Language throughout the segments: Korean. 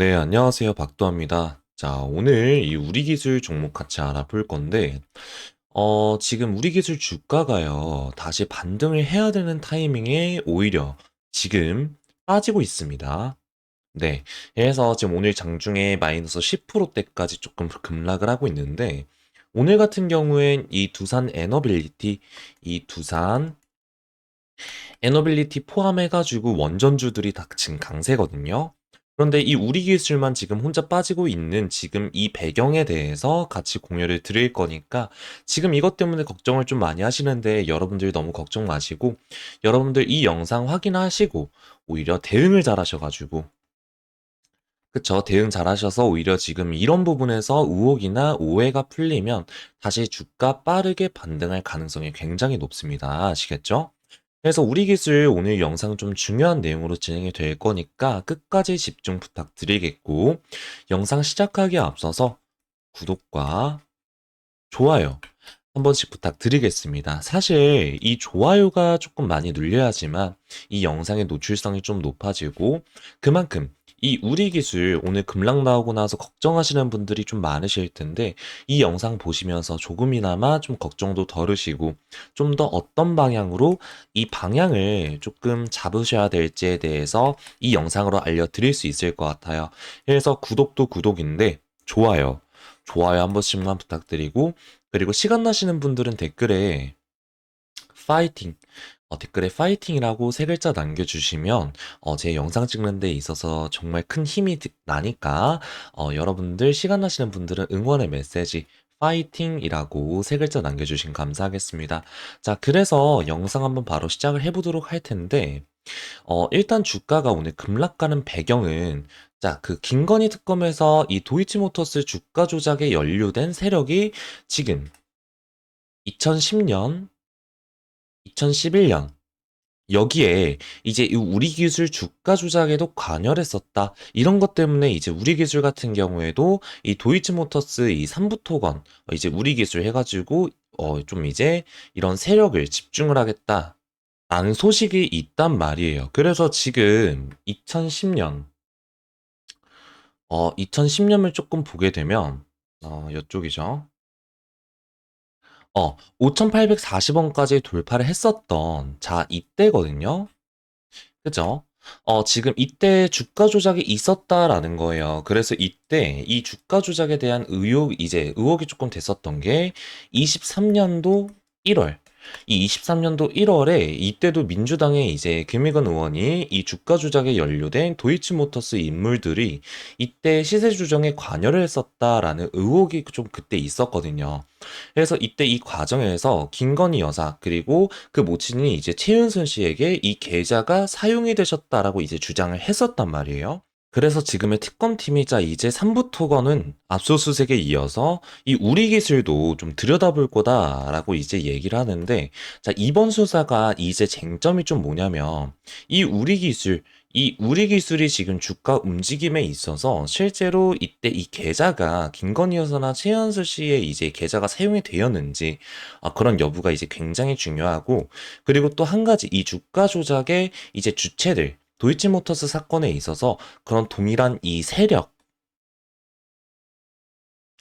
네, 안녕하세요. 박도합니다. 자, 오늘 이 우리 기술 종목 같이 알아볼 건데, 지금 우리 기술 주가가요, 다시 반등을 해야 되는 타이밍에 오히려 지금 빠지고 있습니다. 네. 그래서 지금 오늘 장중에 마이너스 10%대까지 조금 급락을 하고 있는데, 오늘 같은 경우엔 이 두산 에너빌리티 포함해가지고 원전주들이 다 지금 강세거든요. 그런데 이 우리 기술만 지금 혼자 빠지고 있는 지금 이 배경에 대해서 같이 공유를 드릴 거니까 지금 이것 때문에 걱정을 좀 많이 하시는데 여러분들 너무 걱정 마시고 여러분들 이 영상 확인하시고 오히려 대응을 잘 하셔가지고 그쵸. 대응 잘 하셔서 오히려 지금 이런 부분에서 의혹이나 오해가 풀리면 다시 주가 빠르게 반등할 가능성이 굉장히 높습니다. 아시겠죠? 그래서 우리 기술 오늘 영상 좀 중요한 내용으로 진행이 될 거니까 끝까지 집중 부탁드리겠고, 영상 시작하기에 앞서서 구독과 좋아요 한 번씩 부탁드리겠습니다. 사실 이 좋아요가 조금 많이 눌려야지만 이 영상의 노출성이 좀 높아지고 그만큼 이 우리 기술 오늘 급락 나오고 나서 걱정하시는 분들이 좀 많으실 텐데 이 영상 보시면서 조금이나마 좀 걱정도 덜으시고 좀 더 어떤 방향으로 이 방향을 조금 잡으셔야 될지에 대해서 이 영상으로 알려드릴 수 있을 것 같아요. 그래서 구독도 구독인데 좋아요 한 번씩만 부탁드리고 그리고 시간 나시는 분들은 댓글에 파이팅, 댓글에 파이팅이라고 세 글자 남겨주시면 제 영상 찍는 데 있어서 정말 큰 힘이 나니까 여러분들 시간 나시는 분들은 응원의 메시지 파이팅이라고 세 글자 남겨주시면 감사하겠습니다. 자, 그래서 영상 한번 바로 시작을 해보도록 할 텐데 일단 주가가 오늘 급락가는 배경은 자, 그 김건희 특검에서 이 도이치모터스 주가 조작에 연루된 세력이 지금 2010년, 2011년 여기에 이제 이 우리 기술 주가 조작에도 관여를 했었다. 이런 것 때문에 이제 우리 기술 같은 경우에도 이 도이치모터스 이 삼부토건 이제 우리 기술 해가지고 좀 이제 이런 세력을 집중을 하겠다. 라는 소식이 있단 말이에요. 그래서 지금 2010년, 2010년을 조금 보게 되면, 이쪽이죠. 5,840원까지 돌파를 했었던, 자, 이때거든요. 그죠? 지금 이때 주가 조작이 있었다라는 거예요. 그래서 이때 이 주가 조작에 대한 의혹이 조금 됐었던 게 23년도 1월. 이 23년도 1월에 이때도 민주당의 이제 김의건 의원이 이 주가 조작에 연루된 도이치모터스 인물들이 이때 시세 조정에 관여를 했었다라는 의혹이 좀 그때 있었거든요. 그래서 이때 이 과정에서 김건희 여사 그리고 그 모친이 이제 최은순 씨에게 이 계좌가 사용이 되셨다라고 이제 주장을 했었단 말이에요. 그래서 지금의 특검팀이자 이제 삼부토건은 압수수색에 이어서 이 우리 기술도 좀 들여다볼 거다라고 이제 얘기를 하는데 자 이번 수사가 이제 쟁점이 좀 뭐냐면 이 우리 기술 이 우리 기술이 지금 주가 움직임에 있어서 실제로 이때 이 계좌가 김건희 여사나 최현수 씨의 이제 계좌가 사용이 되었는지 그런 여부가 이제 굉장히 중요하고 그리고 또 한 가지 이 주가 조작의 이제 주체들 도이치모터스 사건에 있어서 그런 동일한 이 세력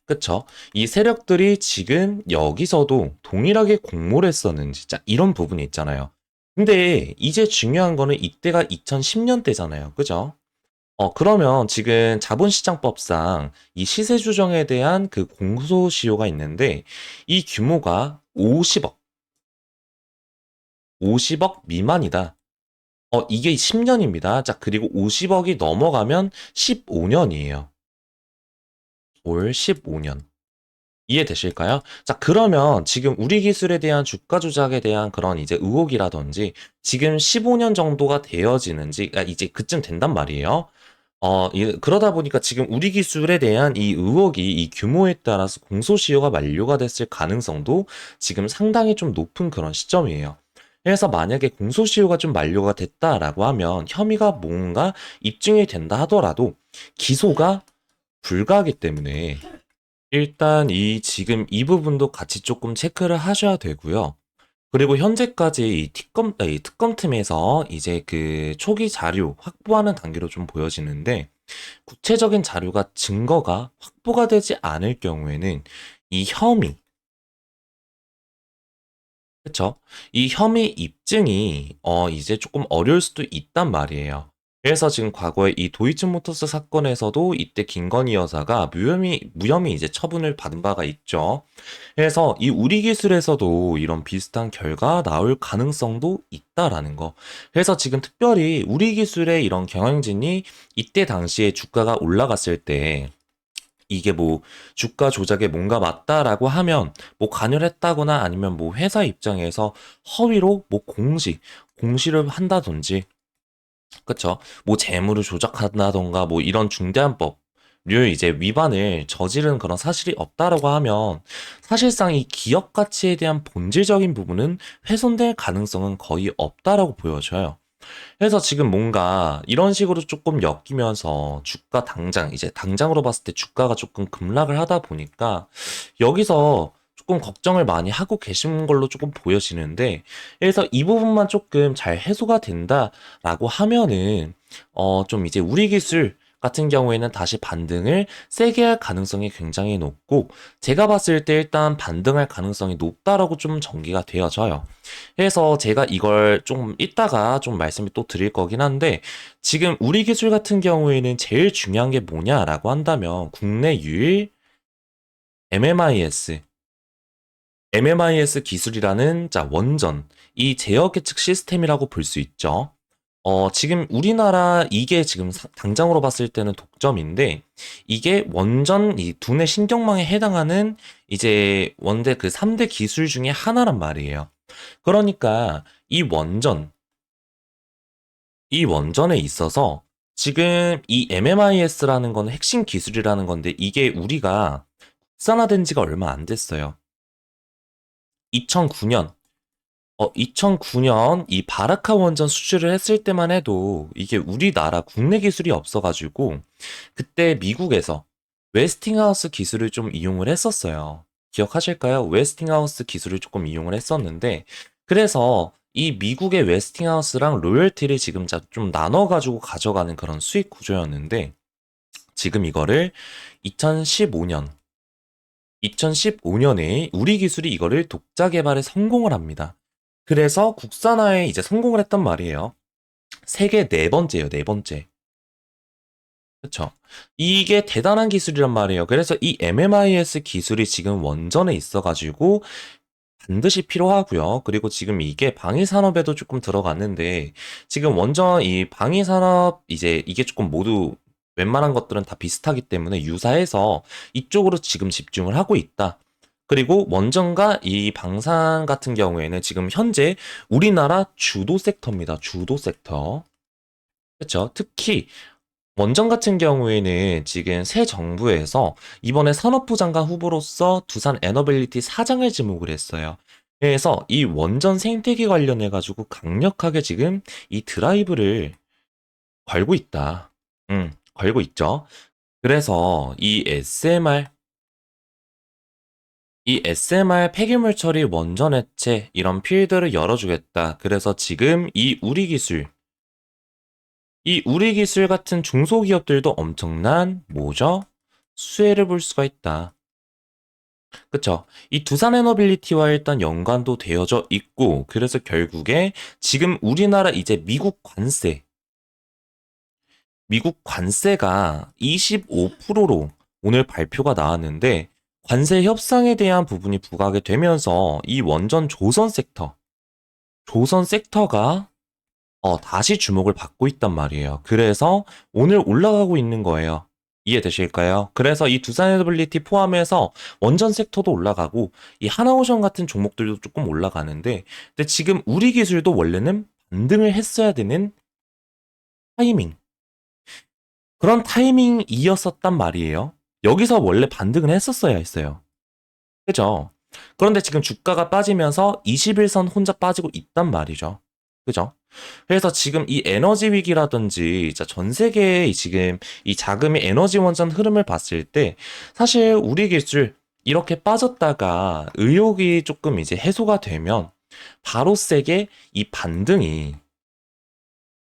그쵸? 이 세력들이 지금 여기서도 동일하게 공모를 했었는지 자 이런 부분이 있잖아요. 근데 이제 중요한 거는 이때가 2010년대잖아요. 그죠? 그러면 지금 자본시장법상 이 시세 조정에 대한 그 공소시효가 있는데 이 규모가 50억 미만이다. 이게 10년입니다. 자, 그리고 50억이 넘어가면 15년이에요. 올 15년. 이해되실까요? 자, 그러면 지금 우리 기술에 대한 주가 조작에 대한 그런 이제 의혹이라든지 지금 15년 정도가 되어지는지, 이제 그쯤 된단 말이에요. 그러다 보니까 지금 우리 기술에 대한 이 의혹이 이 규모에 따라서 공소시효가 만료가 됐을 가능성도 지금 상당히 좀 높은 그런 시점이에요. 그래서 만약에 공소시효가 좀 만료가 됐다라고 하면 혐의가 뭔가 입증이 된다 하더라도 기소가 불가하기 때문에 일단 지금 이 부분도 같이 조금 체크를 하셔야 되고요. 그리고 현재까지 이 특검팀에서 이제 그 초기 자료 확보하는 단계로 좀 보여지는데 구체적인 자료가 증거가 확보가 되지 않을 경우에는 이 혐의, 그쵸? 이 혐의 입증이 이제 조금 어려울 수도 있단 말이에요. 그래서 지금 과거에 이 도이치모터스 사건에서도 이때 김건희 여사가 무혐의 이제 처분을 받은 바가 있죠. 그래서 이 우리 기술에서도 이런 비슷한 결과 나올 가능성도 있다라는 거. 그래서 지금 특별히 우리 기술의 이런 경영진이 이때 당시에 주가가 올라갔을 때 이게 뭐 주가 조작에 뭔가 맞다라고 하면 뭐 관여를 했다거나 아니면 뭐 회사 입장에서 허위로 뭐 공시를 한다든지, 그쵸? 뭐 재물을 조작한다던가 뭐 이런 중대한 법률 이제 위반을 저지른 그런 사실이 없다라고 하면 사실상 이 기업 가치에 대한 본질적인 부분은 훼손될 가능성은 거의 없다라고 보여져요. 그래서 지금 뭔가 이런 식으로 조금 엮이면서 주가 이제 당장으로 봤을 때 주가가 조금 급락을 하다 보니까 여기서 조금 걱정을 많이 하고 계신 걸로 조금 보여지는데, 그래서 이 부분만 조금 잘 해소가 된다라고 하면은 좀 이제 우리 기술 같은 경우에는 다시 반등을 세게 할 가능성이 굉장히 높고, 제가 봤을 때 일단 반등할 가능성이 높다라고 좀 전개가 되어져요. 그래서 제가 이걸 좀 이따가 좀 말씀을 또 드릴 거긴 한데, 지금 우리 기술 같은 경우에는 제일 중요한 게 뭐냐라고 한다면 국내 유일 MMIS MMIS 기술이라는 원전, 이 제어 계측 시스템이라고 볼 수 있죠. 지금 우리나라 이게 지금 당장으로 봤을 때는 독점인데, 이게 원전 이 두뇌 신경망에 해당하는 이제 원대 그 3대 기술 중에 하나란 말이에요. 그러니까 이 원전에 있어서 지금 이 MMIS라는 건 핵심 기술이라는 건데, 이게 우리가 국산화된 지가 얼마 안 됐어요. 2009년 2009년 이 바라카 원전 수출을 했을 때만 해도 이게 우리나라 국내 기술이 없어가지고 그때 미국에서 웨스팅하우스 기술을 좀 이용을 했었어요. 기억하실까요? 웨스팅하우스 기술을 조금 이용을 했었는데, 그래서 이 미국의 웨스팅하우스랑 로열티를 지금 좀 나눠가지고 가져가는 그런 수익 구조였는데, 지금 이거를 2015년 2015년에 우리 기술이 이거를 독자 개발에 성공을 합니다. 그래서 국산화에 이제 성공을 했단 말이에요. 세계 네 번째예요, 네 번째. 그쵸? 이게 대단한 기술이란 말이에요. 그래서 이 MMIS 기술이 지금 원전에 있어가지고 반드시 필요하고요. 그리고 지금 이게 방위 산업에도 조금 들어갔는데, 지금 원전 이 방위 산업 이제 이게 조금 모두 웬만한 것들은 다 비슷하기 때문에 유사해서 이쪽으로 지금 집중을 하고 있다. 그리고 원전과 이 방산 같은 경우에는 지금 현재 우리나라 주도 섹터입니다. 주도 섹터. 그렇죠? 특히 원전 같은 경우에는 지금 새 정부에서 이번에 산업부 장관 후보로서 두산 에너빌리티 사장을 지목을 했어요. 그래서 이 원전 생태계 관련해 가지고 강력하게 지금 이 드라이브를 걸고 있다. 걸고 있죠. 그래서 이 SMR 폐기물 처리 원전 해체 이런 필드를 열어주겠다. 그래서 지금 이 우리 기술 같은 중소기업들도 엄청난 뭐죠? 수혜를 볼 수가 있다. 그쵸? 이 두산 에너빌리티와 일단 연관도 되어져 있고, 그래서 결국에 지금 우리나라 이제 미국 관세가 25%로 오늘 발표가 나왔는데, 관세 협상에 대한 부분이 부각이 되면서 이 원전 조선 섹터가 다시 주목을 받고 있단 말이에요. 그래서 오늘 올라가고 있는 거예요. 이해되실까요? 그래서 이 두산에너빌리티 포함해서 원전 섹터도 올라가고 이 하나오션 같은 종목들도 조금 올라가는데, 근데 지금 우리 기술도 원래는 반등을 했어야 되는 타이밍, 그런 타이밍이었었단 말이에요. 여기서 원래 반등을 했었어야 했어요. 그죠? 그런데 지금 주가가 빠지면서 21선 혼자 빠지고 있단 말이죠. 그죠? 그래서 지금 이 에너지 위기라든지 전 세계의 지금 이 자금의 에너지 원전 흐름을 봤을 때 사실 우리 기술 이렇게 빠졌다가 의욕이 조금 이제 해소가 되면 바로 세게 이 반등이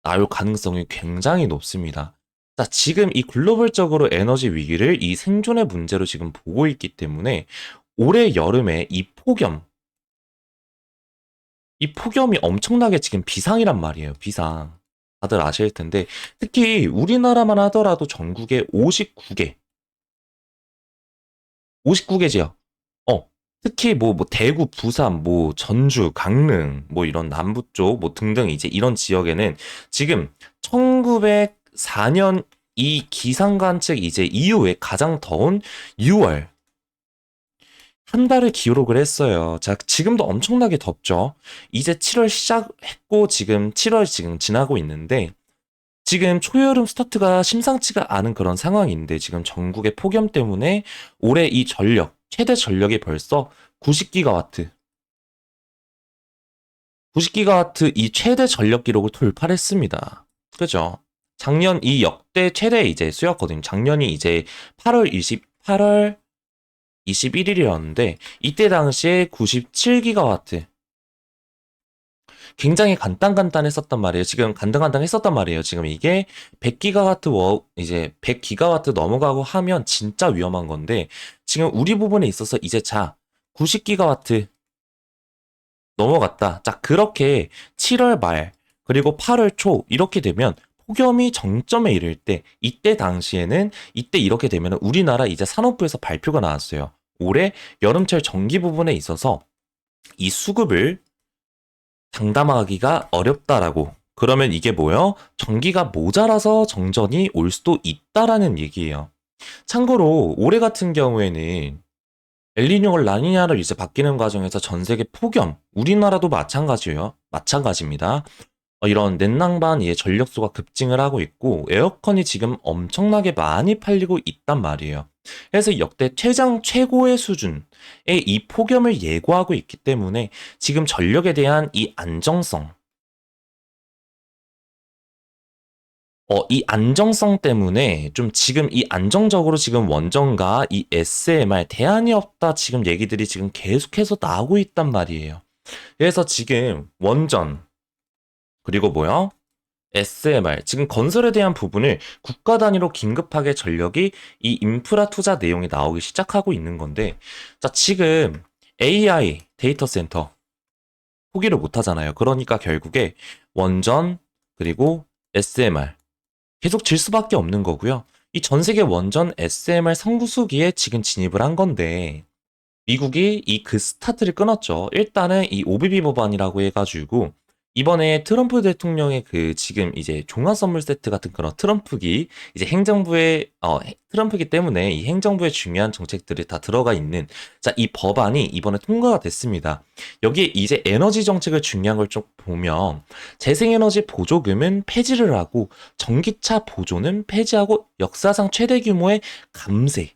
나올 가능성이 굉장히 높습니다. 자, 지금 이 글로벌적으로 에너지 위기를 이 생존의 문제로 지금 보고 있기 때문에 올해 여름에 이 폭염이 엄청나게 지금 비상이란 말이에요. 비상. 다들 아실 텐데 특히 우리나라만 하더라도 전국에 59개 지역. 특히 뭐 대구, 부산, 뭐 전주, 강릉, 뭐 이런 남부 쪽, 뭐 등등 이제 이런 지역에는 지금 1904년 이 기상관측 이제 이후에 가장 더운 6월 한 달을 기록을 했어요. 자, 지금도 엄청나게 덥죠. 이제 7월 시작했고 지금 7월 지금 지나고 있는데 지금 초여름 스타트가 심상치가 않은 그런 상황인데 지금 전국의 폭염 때문에 올해 이 최대 전력이 벌써 90기가와트. 90기가와트 이 최대 전력 기록을 돌파했습니다. 그죠? 작년 이 역대 최대 이제 수였거든요. 작년이 이제 8월 21일이었는데 이때 당시에 97기가와트. 굉장히 간단했었단 말이에요. 지금 간당간당했었단 말이에요. 지금 이게 100기가와트 이제 100기가와트 넘어가고 하면 진짜 위험한 건데 지금 우리 부분에 있어서 이제 자 90기가와트 넘어갔다. 자 그렇게 7월 말 그리고 8월 초 이렇게 되면 폭염이 정점에 이를 때 이때 당시에는 이때 이렇게 되면 우리나라 이제 산업부에서 발표가 나왔어요. 올해 여름철 전기 부분에 있어서 이 수급을 장담하기가 어렵다라고. 그러면 이게 뭐요? 전기가 모자라서 정전이 올 수도 있다라는 얘기예요. 참고로 올해 같은 경우에는 엘니뇨가 라니냐로 이제 바뀌는 과정에서 전 세계 폭염, 우리나라도 마찬가지예요. 마찬가지입니다. 이런 냉난방 전력소가 급증을 하고 있고 에어컨이 지금 엄청나게 많이 팔리고 있단 말이에요. 그래서 역대 최고의 수준의 이 폭염을 예고하고 있기 때문에 지금 전력에 대한 이 안정성, 이 안정성 때문에 좀 지금 이 안정적으로 지금 원전과 이 SMR 대안이 없다 지금 얘기들이 지금 계속해서 나오고 있단 말이에요. 그래서 지금 원전 그리고 뭐야? SMR, 지금 건설에 대한 부분을 국가 단위로 긴급하게 전력이 이 인프라 투자 내용이 나오기 시작하고 있는 건데, 자, 지금 AI 데이터 센터 포기를 못 하잖아요. 그러니까 결국에 원전, 그리고 SMR 계속 질 수밖에 없는 거고요. 이 전 세계 원전 SMR 성구수기에 지금 진입을 한 건데, 미국이 이 그 스타트를 끊었죠. 일단은 이 OBB 법안이라고 해가지고 이번에 트럼프 대통령의 그 지금 이제 종합 선물 세트 같은 그런 트럼프기 이제 트럼프기 때문에 이 행정부의 중요한 정책들이 다 들어가 있는 자, 이 법안이 이번에 통과가 됐습니다. 여기에 이제 에너지 정책을 중요한 걸 좀 보면 재생에너지 보조금은 폐지를 하고 전기차 보조는 폐지하고 역사상 최대 규모의 감세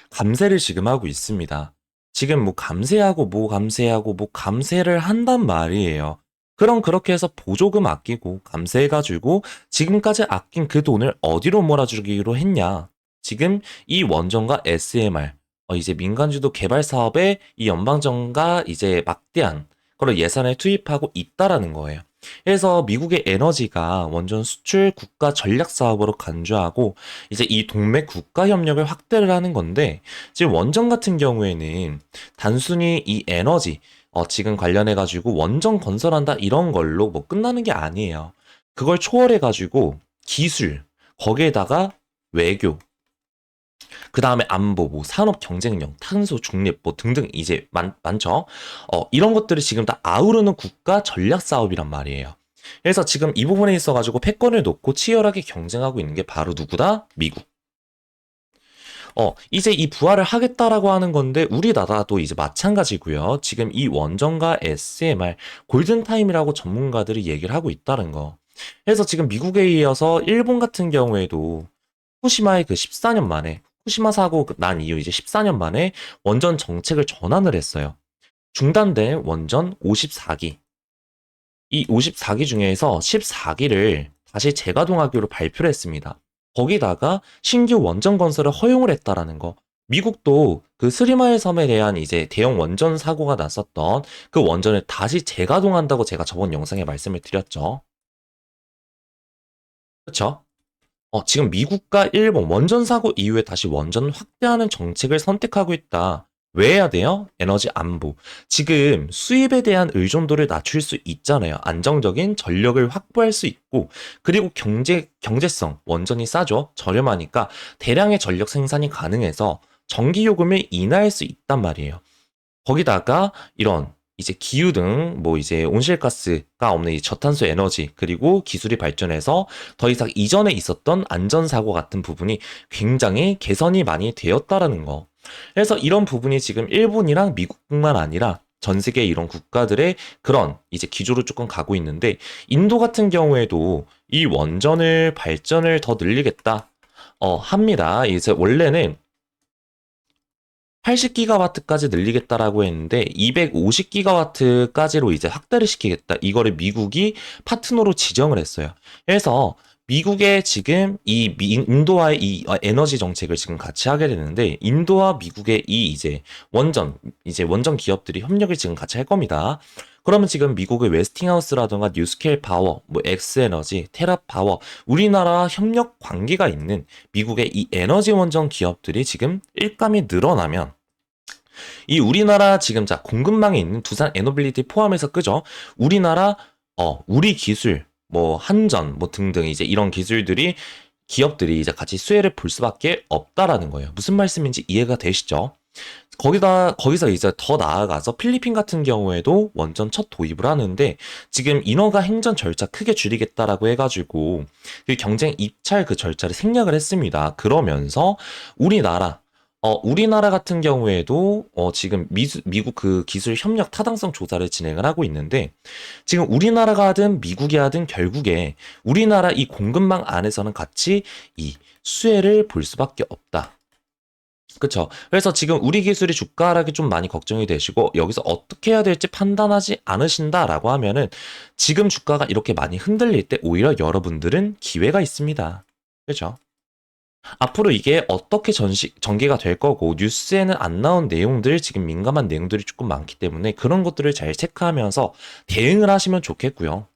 감세를 지금 하고 있습니다. 지금 뭐 감세하고 뭐 감세를 한단 말이에요. 그럼 그렇게 해서 보조금 아끼고 감세해가지고 지금까지 아낀 그 돈을 어디로 몰아주기로 했냐? 지금 이 원전과 SMR 이제 민간주도 개발 사업에 이 연방정가 이제 막대한 그런 예산을 투입하고 있다라는 거예요. 그래서 미국의 에너지가 원전 수출 국가 전략 사업으로 간주하고 이제 이 동맹 국가 협력을 확대를 하는 건데 지금 원전 같은 경우에는 단순히 이 에너지 지금 관련해 가지고 원전 건설한다 이런 걸로 뭐 끝나는 게 아니에요. 그걸 초월해 가지고 기술 거기에다가 외교 그다음에 안보, 뭐 산업 경쟁력, 탄소 중립 뭐 등등 이제 많죠. 이런 것들이 지금 다 아우르는 국가 전략 사업이란 말이에요. 그래서 지금 이 부분에 있어가지고 패권을 놓고 치열하게 경쟁하고 있는 게 바로 누구다? 미국. 이제 이 부활을 하겠다라고 하는 건데 우리나라도 이제 마찬가지고요. 지금 이 원전과 SMR 골든타임이라고 전문가들이 얘기를 하고 있다는 거. 그래서 지금 미국에 이어서 일본 같은 경우에도 후쿠시마의 그 14년 만에 후쿠시마 사고 난 이후 이제 14년 만에 원전 정책을 전환을 했어요. 중단된 원전 54기. 이 54기 중에서 14기를 다시 재가동하기로 발표를 했습니다. 거기다가 신규 원전 건설을 허용을 했다라는 거. 미국도 그 스리마일 섬에 대한 이제 대형 원전 사고가 났었던 그 원전을 다시 재가동한다고 제가 저번 영상에 말씀을 드렸죠. 그쵸? 지금 미국과 일본 원전 사고 이후에 다시 원전 확대하는 정책을 선택하고 있다. 왜 해야 돼요? 에너지 안보. 지금 수입에 대한 의존도를 낮출 수 있잖아요. 안정적인 전력을 확보할 수 있고, 그리고 경제성, 원전이 싸죠. 저렴하니까 대량의 전력 생산이 가능해서 전기 요금을 인하할 수 있단 말이에요. 거기다가 이런 이제 기후 등 뭐 이제 온실가스가 없는 이 저탄소 에너지 그리고 기술이 발전해서 더 이상 이전에 있었던 안전사고 같은 부분이 굉장히 개선이 많이 되었다라는 거. 그래서 이런 부분이 지금 일본이랑 미국뿐만 아니라 전 세계 이런 국가들의 그런 이제 기조로 조금 가고 있는데 인도 같은 경우에도 이 원전을 발전을 더 늘리겠다. 합니다. 이제 원래는 80기가와트까지 늘리겠다라고 했는데 250기가와트까지로 이제 확대를 시키겠다. 이거를 미국이 파트너로 지정을 했어요. 그래서 미국의 지금 인도와의 이 에너지 정책을 지금 같이 하게 되는데 인도와 미국의 이 이제 원전 기업들이 협력을 지금 같이 할 겁니다. 그러면 지금 미국의 웨스팅하우스라던가 뉴스케일 파워, 뭐 엑스에너지, 테라파워, 우리나라 협력 관계가 있는 미국의 이 에너지 원전 기업들이 지금 일감이 늘어나면 이 우리나라 지금 자 공급망에 있는 두산 에너빌리티 포함해서 끄죠. 우리나라 우리 기술 뭐 한전 뭐 등등 이제 이런 기술들이 기업들이 이제 같이 수혜를 볼 수밖에 없다라는 거예요. 무슨 말씀인지 이해가 되시죠? 거기서 이제 더 나아가서 필리핀 같은 경우에도 원전 첫 도입을 하는데 지금 인허가 행정 절차 크게 줄이겠다라고 해가지고 그 경쟁 입찰 그 절차를 생략을 했습니다. 그러면서 우리나라 우리나라 같은 경우에도 지금 미국 그 기술 협력 타당성 조사를 진행을 하고 있는데 지금 우리나라가 하든 미국이 하든 결국에 우리나라 이 공급망 안에서는 같이 이 수혜를 볼 수밖에 없다. 그쵸. 그래서 지금 우리 기술이 주가 하락이 좀 많이 걱정이 되시고 여기서 어떻게 해야 될지 판단하지 않으신다라고 하면은 지금 주가가 이렇게 많이 흔들릴 때 오히려 여러분들은 기회가 있습니다. 그죠? 앞으로 이게 어떻게 전개가 될 거고 뉴스에는 안 나온 내용들 지금 민감한 내용들이 조금 많기 때문에 그런 것들을 잘 체크하면서 대응을 하시면 좋겠고요.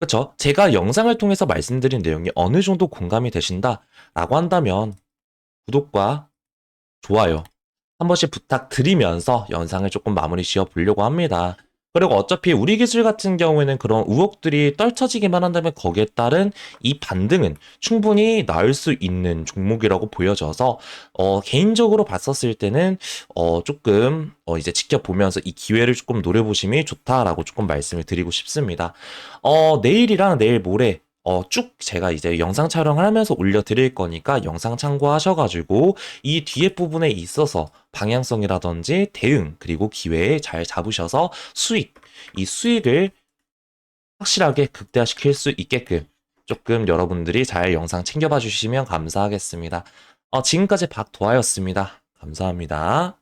그쵸? 제가 영상을 통해서 말씀드린 내용이 어느 정도 공감이 되신다라고 한다면 구독과 좋아요 한 번씩 부탁드리면서 영상을 조금 마무리 지어 보려고 합니다. 그리고 어차피 우리 기술 같은 경우에는 그런 우혹들이 떨쳐지기만 한다면 거기에 따른 이 반등은 충분히 나을 수 있는 종목이라고 보여져서 개인적으로 봤었을 때는 조금 이제 지켜보면서 이 기회를 조금 노려보심이 좋다라고 조금 말씀을 드리고 싶습니다. 내일이랑 내일 모레 쭉 제가 이제 영상 촬영을 하면서 올려드릴 거니까 영상 참고하셔가지고 이 뒤에 부분에 있어서 방향성이라든지 대응 그리고 기회에 잘 잡으셔서 이 수익을 확실하게 극대화시킬 수 있게끔 조금 여러분들이 잘 영상 챙겨봐 주시면 감사하겠습니다. 지금까지 박도하였습니다. 감사합니다.